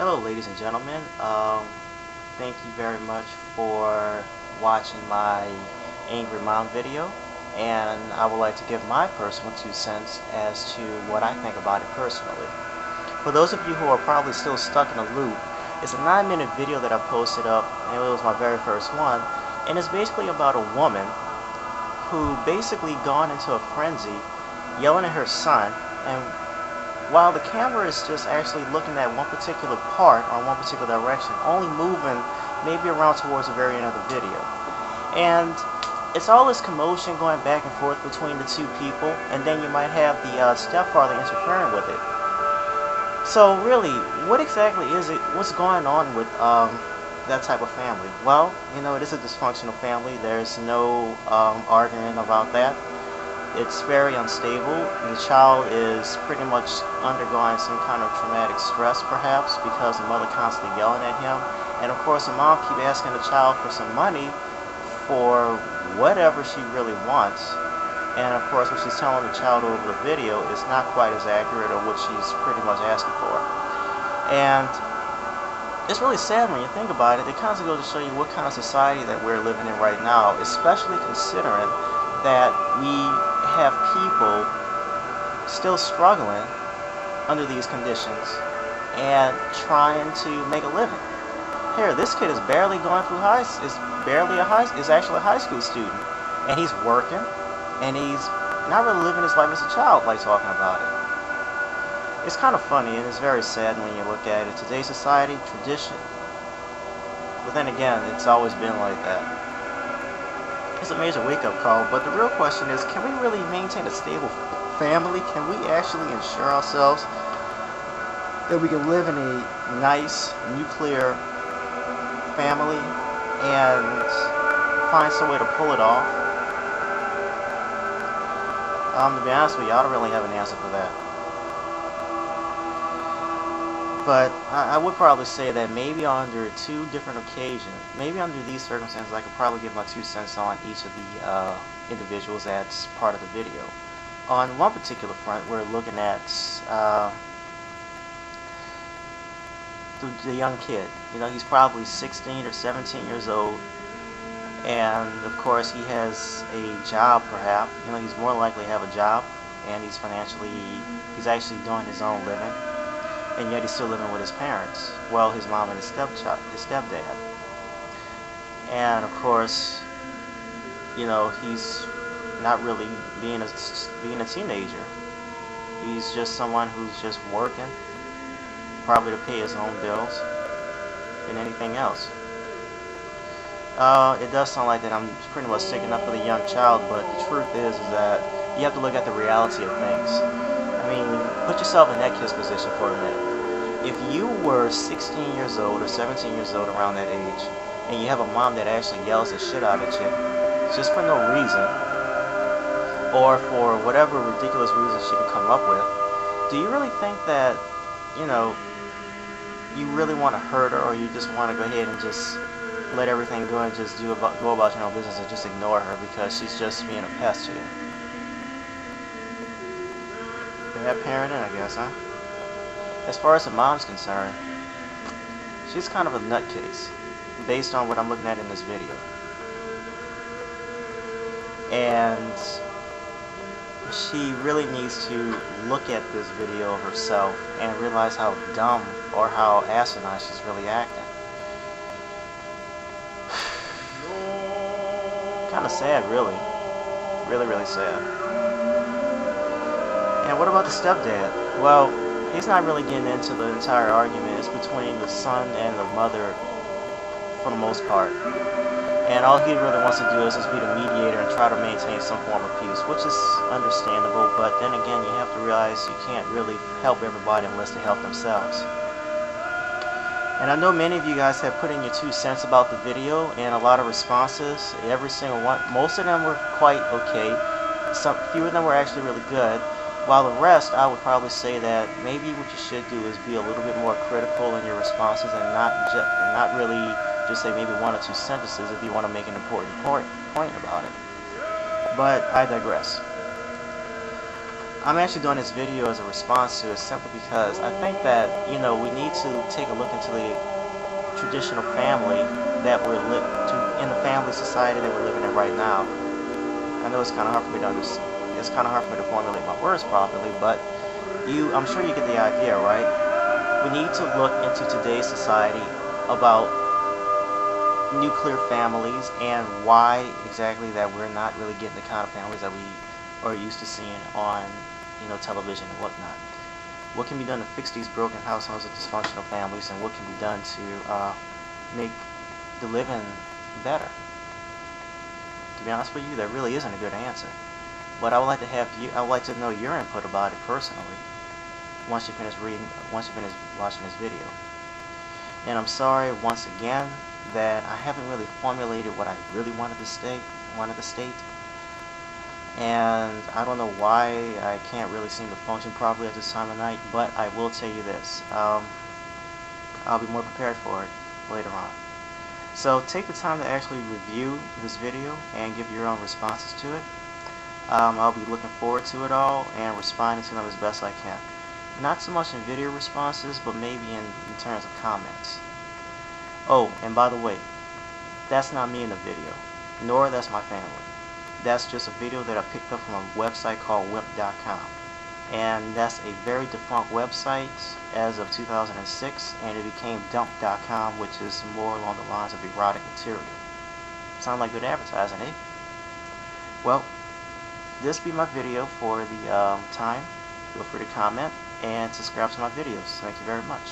Hello, ladies and gentlemen. Thank you very much for watching my Angry Mom video, and I would like to give my personal 2 cents as to what I think about it personally. For those of you who are probably still stuck in a loop, it's a 9-minute video that I posted up, and it was my very first one, and it's basically about a woman who basically gone into a frenzy, yelling at her son, and while the camera is just actually looking at one particular part or one particular direction, only moving maybe around towards the very end of the video. And it's all this commotion going back and forth between the two people, and then you might have the stepfather interfering with it. So really, what exactly is it? What's going on with that type of family? Well, you know, it is a dysfunctional family. There's no arguing about that. It's very unstable. The child is pretty much undergoing some kind of traumatic stress, perhaps, because the mother constantly yelling at him. And of course, the mom keep asking the child for some money for whatever she really wants. And of course, what she's telling the child over the video is not quite as accurate or what she's pretty much asking for. And it's really sad when you think about it. It kind of goes to show you what kind of society that we're living in right now, especially considering that we have people still struggling under these conditions and trying to make a living. Here, this kid is barely going through is actually a high school student, and he's working, and he's not really living his life as a child like talking about it. It's kind of funny, and it's very sad when you look at it. Today's society, tradition, but then again, it's always been like that. It's a major wake-up call, but the real question is, can we really maintain a stable family? Can we actually ensure ourselves that we can live in a nice, nuclear family and find some way to pull it off? To be honest with you, I don't really have an answer for that. But I would probably say that maybe under 2 different occasions, maybe under these circumstances, I could probably give my 2 cents on each of the individuals that's part of the video. On one particular front, we're looking at the young kid. You know, he's probably 16 or 17 years old, and of course he has a job, perhaps. You know, he's more likely to have a job, and he's actually doing his own living. And yet he's still living with his parents. Well, his mom and his stepdad. And of course, you know, he's not really being a teenager. He's just someone who's just working, probably to pay his own bills and anything else. It does sound like that I'm pretty much sticking up for the young child, but the truth is that you have to look at the reality of things. I mean, put yourself in that kid's position for a minute. If you were 16 years old or 17 years old around that age, and you have a mom that actually yells the shit out at you just for no reason, or for whatever ridiculous reason she can come up with, do you really think that, you know, you really want to hurt her, or you just want to go ahead and just let everything go and just go about your own business and just ignore her because she's just being a pest to you? Bad parenting, I guess, huh? As far as the mom's concerned, she's kind of a nutcase, based on what I'm looking at in this video. And she really needs to look at this video of herself and realize how dumb or how asinine she's really acting. Kind of sad, really. Really, really sad. And what about the stepdad? Well, he's not really getting into the entire argument. It's between the son and the mother for the most part. And all he really wants to do is just be the mediator and try to maintain some form of peace, which is understandable, but then again, you have to realize you can't really help everybody unless they help themselves. And I know many of you guys have put in your 2 cents about the video, and a lot of responses, every single one, most of them were quite okay. Few of them were actually really good. While the rest, I would probably say that maybe what you should do is be a little bit more critical in your responses and not really just say maybe 1 or 2 sentences if you want to make an important point about it. But I digress. I'm actually doing this video as a response to it simply because I think that, we need to take a look into the traditional family that in the family society that we're living in right now. I know it's kind of hard for me to understand. It's kind of hard for me to formulate my words properly, but I'm sure you get the idea, right? We need to look into today's society about nuclear families and why exactly that we're not really getting the kind of families that we are used to seeing on, television and whatnot. What can be done to fix these broken households and dysfunctional families, and what can be done to make the living better? To be honest with you, there really isn't a good answer. But I would like to know your input about it personally once you finish watching this video. And I'm sorry once again that I haven't really formulated what I really wanted to state. And I don't know why I can't really seem to function properly at this time of night, but I will tell you this. I'll be more prepared for it later on. So take the time to actually review this video and give your own responses to it. I'll be looking forward to it all and responding to them as best I can. Not so much in video responses, but maybe in terms of comments. Oh, and by the way, that's not me in the video, nor that's my family. That's just a video that I picked up from a website called wimp.com. And that's a very defunct website as of 2006, and it became dump.com, which is more along the lines of erotic material. Sound like good advertising, eh? Well, this be my video for the time. Feel free to comment and subscribe to my videos. Thank you very much.